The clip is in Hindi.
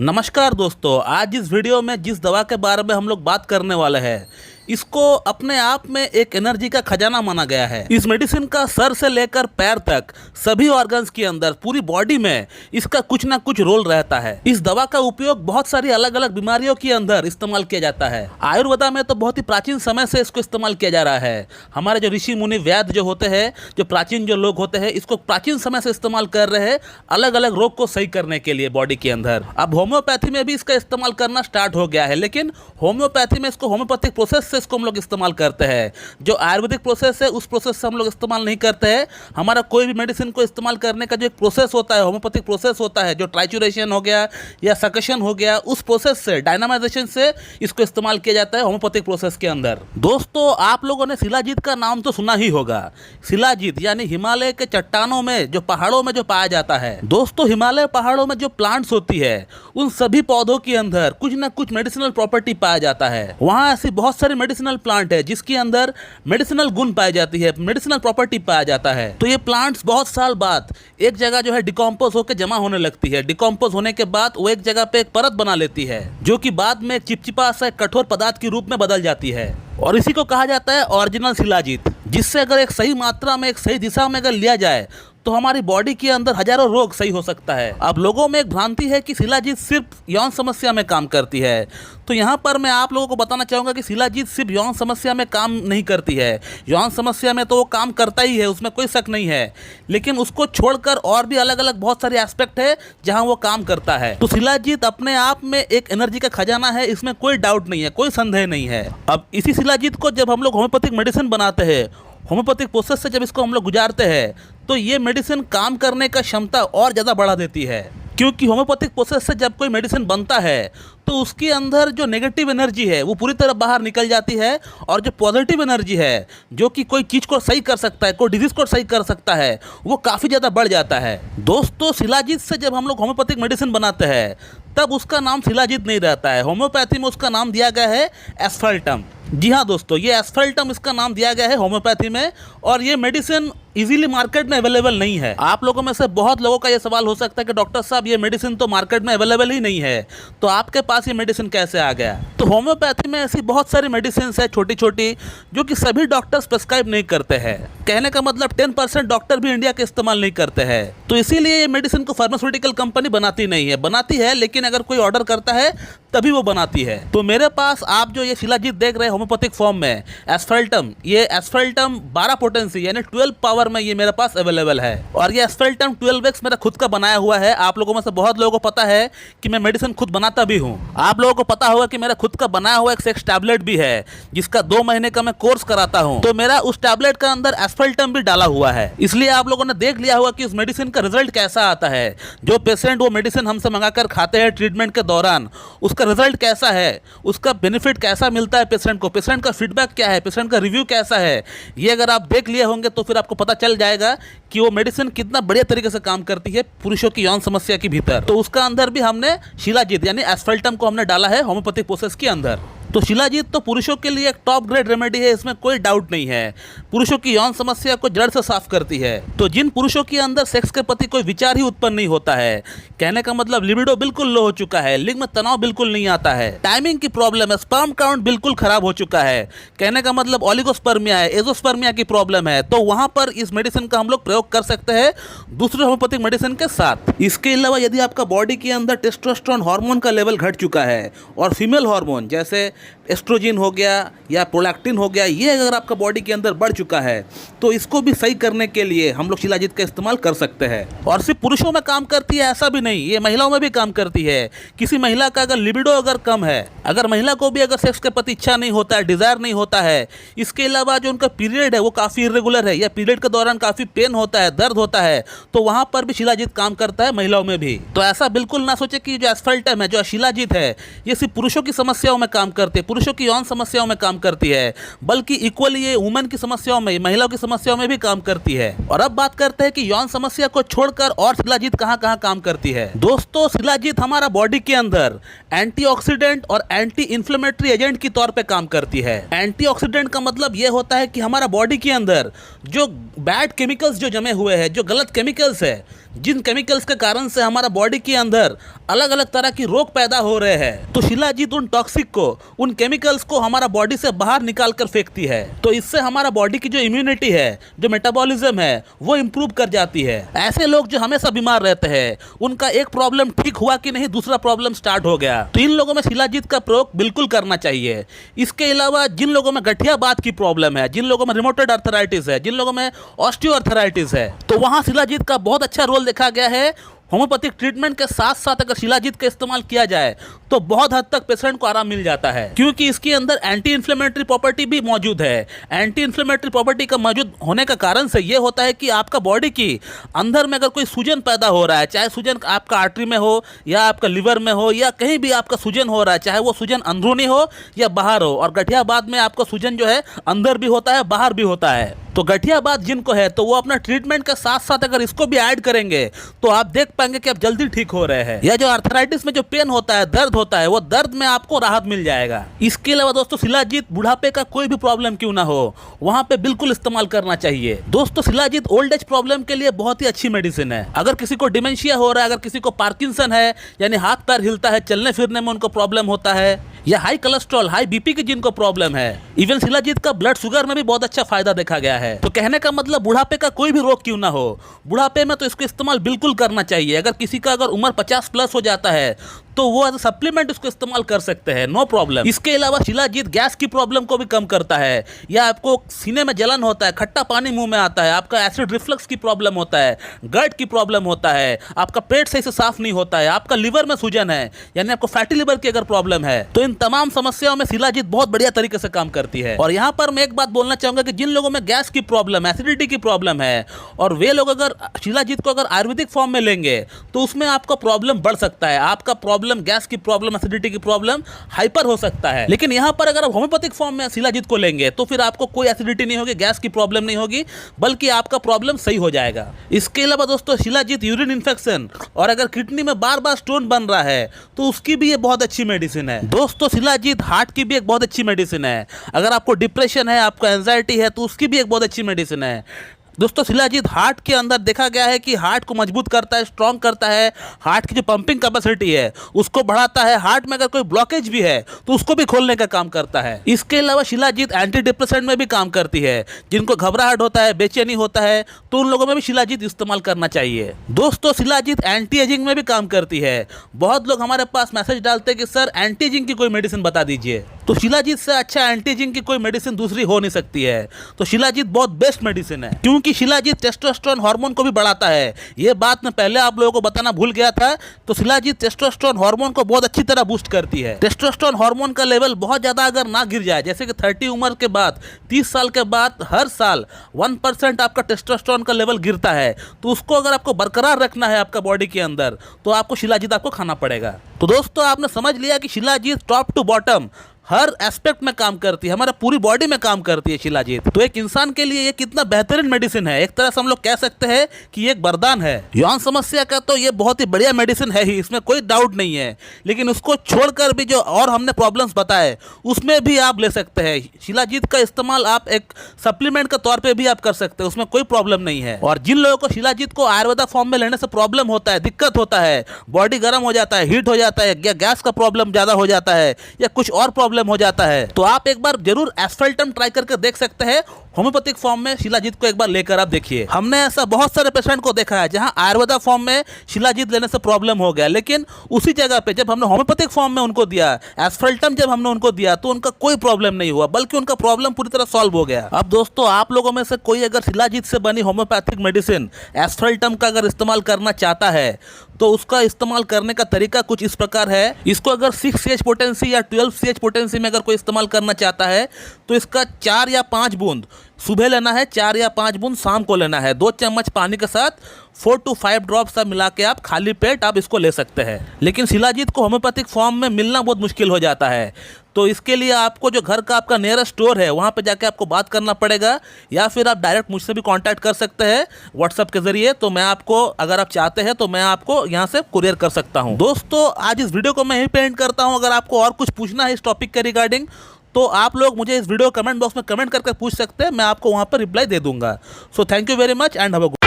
नमस्कार दोस्तों, आज इस वीडियो में जिस दवा के बारे में हम लोग बात करने वाले हैं इसको अपने आप में एक एनर्जी का खजाना माना गया है। इस मेडिसिन का सर से लेकर पैर तक सभी ऑर्गन्स के अंदर पूरी बॉडी में इसका कुछ ना कुछ रोल रहता है। इस दवा का उपयोग बहुत सारी अलग अलग बीमारियों के अंदर इस्तेमाल किया जाता है। आयुर्वेदा में तो बहुत ही प्राचीन समय से इसको इस्तेमाल किया जा रहा है। हमारे जो ऋषि मुनि वैद्य जो होते हैं, जो प्राचीन जो लोग होते हैं, इसको प्राचीन समय से इस्तेमाल कर रहे हैं अलग अलग रोग को सही करने के लिए बॉडी के अंदर। अब होम्योपैथी में भी इसका इस्तेमाल करना स्टार्ट हो गया है, लेकिन होम्योपैथी में इसको होम्योपैथिक प्रोसेस से इसको हम लोग इस्तेमाल करते हैं। जो आयुर्वेदिक प्रोसेस है उस प्रोसेस से हम लोग इस्तेमाल नहीं करते हैं। हमारा कोई भी मेडिसिन को इस्तेमाल करने का जो एक प्रोसेस होता है, होम्योपैथिक प्रोसेस होता है, जो ट्राइचुरेशन हो गया या सकशन हो गया, उस प्रोसेस से, डायनामाइजेशन से इसको इस्तेमाल किया जाता है होम्योपैथिक प्रोसेस के अंदर। दोस्तों, आप लोगों ने शिलाजीत का नाम तो सुना ही होगा। शिलाजीत यानी हिमालय के चट्टानों में, जो पहाड़ों में जो पाया जाता है। दोस्तों, हिमालय पहाड़ों में जो प्लांट्स होती है उन सभी पौधों के अंदर कुछ ना कुछ मेडिसिनल प्रॉपर्टी पाया जाता है। वहाँ ऐसी बहुत सारी मेडिसिनल प्लांट है जिसके अंदर मेडिसिनल गुण पाई जाती है, मेडिसिनल प्रॉपर्टी पाया जाता है। तो ये प्लांट्स बहुत साल बाद एक जगह जो है डिकम्पोज होकर जमा होने लगती है। डिकम्पोज होने के बाद वो एक जगह पे एक परत बना लेती है, जो कि बाद में चिपचिपा सा कठोर पदार्थ के रूप में बदल जाती है, और इसी को कहा जाता है ओरिजिनल शिलाजीत। जिससे अगर एक सही मात्रा में, एक सही दिशा में अगर लिया जाए तो हमारी बॉडी के अंदर हजारों रोग सही हो सकता है। अब लोगों में एक भ्रांति है कि शिलाजीत सिर्फ यौन समस्या में काम करती है। तो यहाँ पर मैं आप लोगों को बताना चाहूँगा कि शिलाजीत सिर्फ यौन समस्या में काम नहीं करती है। यौन समस्या में तो वो काम करता ही है, उसमें कोई शक नहीं है, लेकिन उसको छोड़कर और भी अलग अलग बहुत सारे एस्पेक्ट है जहाँ वो काम करता है। तो शिलाजीत अपने आप में एक एनर्जी का खजाना है, इसमें कोई डाउट नहीं है, कोई संदेह नहीं है। अब इसी शिलाजीत को जब हम लोग होम्योपैथिक मेडिसिन बनाते हैं, होम्योपैथिक प्रोसेस से जब इसको हम लोग गुजारते हैं, तो ये मेडिसिन काम करने का क्षमता और ज़्यादा बढ़ा देती है। क्योंकि होम्योपैथिक प्रोसेस से जब कोई मेडिसिन बनता है तो उसके अंदर जो नेगेटिव एनर्जी है वो पूरी तरह बाहर निकल जाती है, और जो पॉजिटिव एनर्जी है, जो कि कोई चीज़ को सही कर सकता है, कोई डिजीज़ को सही कर सकता है, वो काफ़ी ज़्यादा बढ़ जाता है। दोस्तों, शिलाजीत से जब हम लोग होम्योपैथिक मेडिसिन बनाते हैं तब उसका नाम शिलाजीत नहीं रहता है। होम्योपैथी में उसका नाम दिया गया है एस्फल्टम। जी हाँ दोस्तों, ये एस्फल्टम इसका नाम दिया गया है होम्योपैथी में, और ये मेडिसिन इजीली मार्केट में अवेलेबल नहीं है। आप लोगों में से बहुत लोगों का ये सवाल हो सकता है कि डॉक्टर साहब, ये मेडिसिन तो मार्केट में अवेलेबल ही नहीं है, तो आपके पास ये मेडिसिन कैसे आ गया? तो होम्योपैथी में ऐसी बहुत सारी मेडिसिन है छोटी छोटी, जो कि सभी डॉक्टर्स प्रिस्क्राइब नहीं करते हैं। कहने का मतलब 10% डॉक्टर भी इंडिया के इस्तेमाल नहीं करते हैं। तो इसीलिए ये मेडिसिन को फार्मास्यूटिकल कंपनी बनाती नहीं है। बनाती है, लेकिन अगर कोई ऑर्डर करता है तभी वो बनाती है। तो मेरे पास आप जो ये शिलाजीत देख रहे हैं होम्योपैथिक फॉर्म में, एस्फल्टम, ये एस्फल्टम 12 पोटेंसी यानी 12 पावर में ये मेरे पास अवेलेबल है। और ये एस्फल्टम 12x मेरा खुद का बनाया हुआ है। आप लोगों में से बहुत लोगों को पता है कि मैं मेडिसिन खुद बनाता भी हूँ। आप लोगों को पता होगा कि मेरा खुद का बनाया हुआ एक सेक्स टैबलेट भी है, जिसका 2 महीने का मैं कोर्स कराता हूँ। तो मेरा उस टैबलेट का अंदर एस्फल्टम भी डाला हुआ है। इसलिए आप लोगों ने देख लिया होगा कि उस मेडिसिन का रिजल्ट कैसा आता है। जो पेशेंट वो मेडिसिन हमसे मंगाकर खाते हैं ट्रीटमेंट के दौरान, उसका रिजल्ट कैसा है, उसका बेनिफिट कैसा मिलता है पेशेंट को, पेशेंट का फीडबैक क्या है, पेशेंट का रिव्यू कैसा है, ये अगर आप देख लिए होंगे तो फिर आपको पता चल जाएगा कि वो मेडिसिन कितना बढ़िया तरीके से काम करती है पुरुषों की यौन समस्या के भीतर। तो उसका अंदर भी हमने शिलाजीत यानी एस्फल्टम को हमने डाला है होम्योपैथिक प्रोसेस के अंदर। तो शिलाजीत तो पुरुषों के लिए एक टॉप ग्रेड रेमेडी है, इसमें कोई डाउट नहीं है। पुरुषों की यौन समस्या को जड़ से साफ करती है। तो जिन पुरुषों के अंदर सेक्स के प्रति कोई विचार ही उत्पन्न नहीं होता है, कहने का मतलब लिबिडो बिल्कुल लो हो चुका है, लिंग में तनाव बिल्कुल नहीं आता है, टाइमिंग की प्रॉब्लम है, स्पर्म काउंट बिल्कुल खराब हो चुका है, कहने का मतलब ओलिगोस्पर्मिया है, एजोस्पर्मिया की प्रॉब्लम है, तो वहां पर इस मेडिसिन का हम लोग प्रयोग कर सकते हैं दूसरे होम्योपैथिक मेडिसिन के साथ। इसके अलावा यदि आपका बॉडी के अंदर टेस्टोस्टेरोन हार्मोन का लेवल घट चुका है और फीमेल हार्मोन जैसे एस्ट्रोजन हो गया या प्रोलैक्टिन हो गया, ये अगर आपका बॉडी के अंदर बढ़ चुका है तो इसको भी सही करने के लिए हम लोग शिलाजीत का इस्तेमाल कर सकते हैं। और सिर्फ पुरुषों में काम करती है ऐसा भी नहीं, ये महिलाओं में भी काम करती है। किसी महिला का अगर लिबिडो अगर कम है, अगर महिला को भी अगर सेक्स के प्रति इच्छा नहीं होता है, डिजायर नहीं होता है, इसके अलावा जो उनका पीरियड है वो काफ़ी इरेगुलर है या पीरियड के दौरान काफ़ी पेन होता है, दर्द होता है, तो वहाँ पर भी शिलाजीत काम करता है महिलाओं में भी। तो ऐसा बिल्कुल ना सोचे कि जो एस्फल्टम है, जो शिलाजीत है, ये सिर्फ पुरुषों की समस्याओं में काम करता करती है, पुरुषों की यौन समस्याओं में काम करती है, बल्कि इक्वली ये वुमेन की समस्याओं में, महिलाओं की समस्याओं में भी काम करती है। और अब बात करते हैं कि यौन समस्या को छोड़कर और शिलाजीत कहां कहां काम करती है। दोस्तों, शिलाजीत हमारा बॉडी के अंदर एंटीऑक्सीडेंट और एंटी इन्फ्लेमेटरी एजेंट के तौर पे काम करती है। एंटीऑक्सीडेंट का मतलब यह होता है कि हमारा बॉडी के अंदर जो बैड केमिकल्स जो जमे हुए हैं, जो गलत केमिकल्स है, जिन केमिकल्स के कारण से हमारा बॉडी के अंदर अलग अलग तरह की रोग पैदा हो रहे हैं, तो शिलाजीत उन टॉक्सिक को, उन केमिकल्स को हमारा बॉडी से बाहर निकाल कर फेंकती है। तो इससे हमारा बॉडी की जो इम्यूनिटी है, जो मेटाबॉलिज्म है, वो इंप्रूव कर जाती है। ऐसे लोग जो हमेशा बीमार रहते हैं, उनका एक प्रॉब्लम ठीक हुआ कि नहीं, दूसरा प्रॉब्लम स्टार्ट हो गया, तो इन लोगों में शिलाजीत का प्रयोग बिल्कुल करना चाहिए। इसके अलावा जिन लोगों में गठिया बात की प्रॉब्लम है, जिन लोगों में रिमोटेड आर्थराइटिस है, जिन लोगों में ऑस्टियोआर्थराइटिस है, तो वहां शिलाजीत का बहुत अच्छा रोल देखा गया है। होम्योपैथिक ट्रीटमेंट के साथ साथ अगर शिलाजीत का इस्तेमाल किया जाए तो बहुत हद तक पेशेंट को आराम मिल जाता है, क्योंकि इसके अंदर एंटी इन्फ्लेमेटरी प्रॉपर्टी भी मौजूद है। एंटी इन्फ्लेमेटरी प्रॉपर्टी का मौजूद होने का कारण से ये होता है कि आपका बॉडी की अंदर में अगर कोई सूजन पैदा हो रहा है, चाहे सूजन आपका आर्टरी में हो या आपका लिवर में हो या कहीं भी आपका सूजन हो रहा है, चाहे वो सूजन अंदरूनी हो या बाहर हो, और गठियाबाद में आपका सूजन जो है अंदर भी होता है, बाहर भी होता है, तो गठियाबाद जिनको है तो वो अपना ट्रीटमेंट के साथ साथ अगर इसको भी ऐड करेंगे तो आप देख पाएंगे कि आप जल्दी ठीक हो रहे हैं। या जो आर्थराइटिस में जो पेन होता है, दर्द होता है, वो दर्द में आपको राहत मिल जाएगा। इसके अलावा दोस्तों, शिलाजीत बुढ़ापे का कोई भी प्रॉब्लम क्यों ना हो, वहां पे बिल्कुल इस्तेमाल करना चाहिए। दोस्तों, शिलाजीत ओल्ड एज प्रॉब्लम के लिए बहुत ही अच्छी मेडिसिन है। अगर किसी को डिमेंशिया हो रहा है, अगर किसी को पार्किंसन है, यानी हाथ पैर हिलता है, चलने फिरने में उनको प्रॉब्लम होता है, या हाई कोलेस्ट्रॉल, हाई बीपी की जिनको प्रॉब्लम है, इवन शिलाजीत का ब्लड शुगर में भी बहुत अच्छा फायदा देखा गया है। तो कहने का मतलब, बुढ़ापे का कोई भी रोग क्यों ना हो, बुढ़ापे में तो इसको इस्तेमाल बिल्कुल करना चाहिए। अगर किसी का अगर उम्र 50 प्लस हो जाता है तो वो एज सप्लीमेंट इसको इस्तेमाल कर सकते हैं, नो प्रॉब्लम। इसके अलावा शिलाजीत गैस की प्रॉब्लम को भी कम करता है, या आपको सीने में जलन होता है, खट्टा पानी मुंह में आता है, आपका एसिड रिफ्लक्स की प्रॉब्लम होता है, गट की प्रॉब्लम होता है, आपका पेट सही से साफ नहीं होता है, आपका लिवर में सूजन है, यानी आपको फैटी लिवर की अगर प्रॉब्लम है, तो इन तमाम समस्याओं में शिलाजीत बहुत बढ़िया तरीके से काम करती है। और यहाँ पर मैं एक बात बोलना चाहूंगा कि जिन लोगों में गैस की प्रॉब्लम, एसिडिटी की प्रॉब्लम है, और वे लोग अगर शिलाजीत को अगर आयुर्वेदिक फॉर्म में लेंगे तो उसमें आपका प्रॉब्लम बढ़ सकता है, आपका प्रॉब्लम, गैस की प्रॉब्लम, एसिडिटी की प्रॉब्लम हाइपर हो सकता है। लेकिन यहाँ पर अगर आप होम्योपैथिक फॉर्म में शिलाजीत को लेंगे तो फिर आपको कोई एसिडिटी नहीं होगी, गैस की प्रॉब्लम नहीं होगी, बल्कि आपका प्रॉब्लम सही हो जाएगा। इसके अलावा दोस्तों, शिलाजीत यूरिन इन्फेक्शन और अगर किडनी में बार बार स्टोन बन रहा है तो उसकी भी ये बहुत अच्छी मेडिसिन है। दोस्तों, शिलाजीत हार्ट की भी एक बहुत अच्छी मेडिसिन है। अगर आपको डिप्रेशन है, आपको एंजाइटी है, तो उसकी भी एक बहुत अच्छी मेडिसिन है। दोस्तों, शिलाजीत हार्ट के अंदर देखा गया है कि हार्ट को मजबूत करता है, स्ट्रांग करता है, हार्ट की जो पंपिंग कैपेसिटी है उसको बढ़ाता है, हार्ट में अगर कोई ब्लॉकेज भी है तो उसको भी खोलने का काम करता है। इसके अलावा शिलाजीत एंटी डिप्रेसेंट में भी काम करती है। जिनको घबराहट होता है, बेचैनी होता है, तो उन लोगों में भी शिलाजीत इस्तेमाल करना चाहिए। दोस्तों, शिलाजीत एंटी एजिंग में भी काम करती है। बहुत लोग हमारे पास मैसेज डालते हैं कि सर एंटी एजिंग की कोई मेडिसिन बता दीजिए, तो शिलाजीत से अच्छा एंटी एजिंग की कोई मेडिसिन दूसरी हो नहीं सकती है। तो शिलाजीत बहुत बेस्ट मेडिसिन है, क्योंकि शिलाजीत टेस्टोस्टेरोन हार्मोन को भी बढ़ाता है। ये बात मैं पहले आप लोगों को बताना भूल गया था। तो शिलाजीत टेस्टोस्टेरोन हार्मोन को बहुत अच्छी तरह बूस्ट करती है। टेस्टोस्टेरोन हार्मोन का लेवल बहुत ज्यादा अगर ना गिर जाए, जैसे कि 30 उम्र के बाद, 30 साल के बाद हर साल 1% आपका टेस्टोस्टेरोन का लेवल गिरता है, तो उसको अगर आपको बरकरार रखना है आपका बॉडी के अंदर, तो आपको शिलाजीत आपको खाना पड़ेगा। तो दोस्तों, आपने समझ लिया कि शिलाजीत टॉप टू बॉटम हर एस्पेक्ट में काम करती है, हमारा पूरी बॉडी में काम करती है शिलाजीत। तो एक इंसान के लिए ये कितना बेहतरीन मेडिसिन है, एक तरह से हम लोग कह सकते हैं कि ये एक वरदान है। यौन समस्या का तो ये बहुत ही बढ़िया मेडिसिन है ही, इसमें कोई डाउट नहीं है। लेकिन उसको छोड़कर भी जो और हमने प्रॉब्लम्स बताए उसमें भी आप ले सकते हैं। शिलाजीत का इस्तेमाल आप एक सप्लीमेंट के तौर पर भी आप कर सकते हैं, उसमें कोई प्रॉब्लम नहीं है। और जिन लोगों को शिलाजीत को आयुर्वेदा फॉर्म में लेने से प्रॉब्लम होता है, दिक्कत होता है, बॉडी गर्म हो जाता है, हीट हो जाता है, या गैस का प्रॉब्लम ज्यादा हो जाता है, या कुछ और प्रॉब्लम हो जाता है, तो आप एक बार जरूर एस्फेल्टम ट्राई करके देख सकते हैं। होम्योपैथिक फॉर्म में शिलाजीत को एक बार लेकर आप देखिए। हमने ऐसा बहुत सारे पेशेंट को देखा है जहां आयुर्वेदा फॉर्म में शिलाजीत लेने से प्रॉब्लम हो गया, लेकिन उसी जगह पे जब हमने होम्योपैथिक फॉर्म में उनको दिया, एस्फेल्टम जब हमने उनको दिया, तो उनका कोई प्रॉब्लम नहीं हुआ, बल्कि उनका प्रॉब्लम पूरी तरह सॉल्व हो गया। अब दोस्तों, आप लोगों में से कोई अगर शिलाजीत से बनी होम्योपैथिक मेडिसिन एस्फेल्टम का अगर इस्तेमाल करना चाहता है, तो उसका इस्तेमाल करने का तरीका कुछ इस प्रकार है। इसको अगर 6 पोटेंसी या 12 पोटेंसी में अगर कोई इस्तेमाल करना चाहता है, तो इसका 4 या 5 बूंद सुबह लेना है 4 या 5 बूंद, शाम को लेना है 2 चम्मच पानी के साथ 4 to 5 ड्रॉप्स सब मिला के आप खाली पेट आप इसको ले सकते हैं। लेकिन शिलाजीत को होम्योपैथिक फॉर्म में मिलना बहुत मुश्किल हो जाता है, तो इसके लिए आपको जो घर का आपका नियरेस्ट स्टोर है वहाँ पे जाके आपको बात करना पड़ेगा, या फिर आप डायरेक्ट मुझसे भी कांटेक्ट कर सकते हैं व्हाट्सएप के जरिए। तो मैं आपको, अगर आप चाहते हैं तो मैं आपको यहाँ से कुरियर कर सकता हूँ। दोस्तों आज इस वीडियो को मैं यहीं पे एंड करता हूँ। अगर आपको और कुछ पूछना है इस टॉपिक के रिगार्डिंग तो आप लोग मुझे इस वीडियो कमेंट बॉक्स में कमेंट करके पूछ सकते हैं, मैं आपको वहाँ पर रिप्लाई दे दूंगा। So thank you very much and have a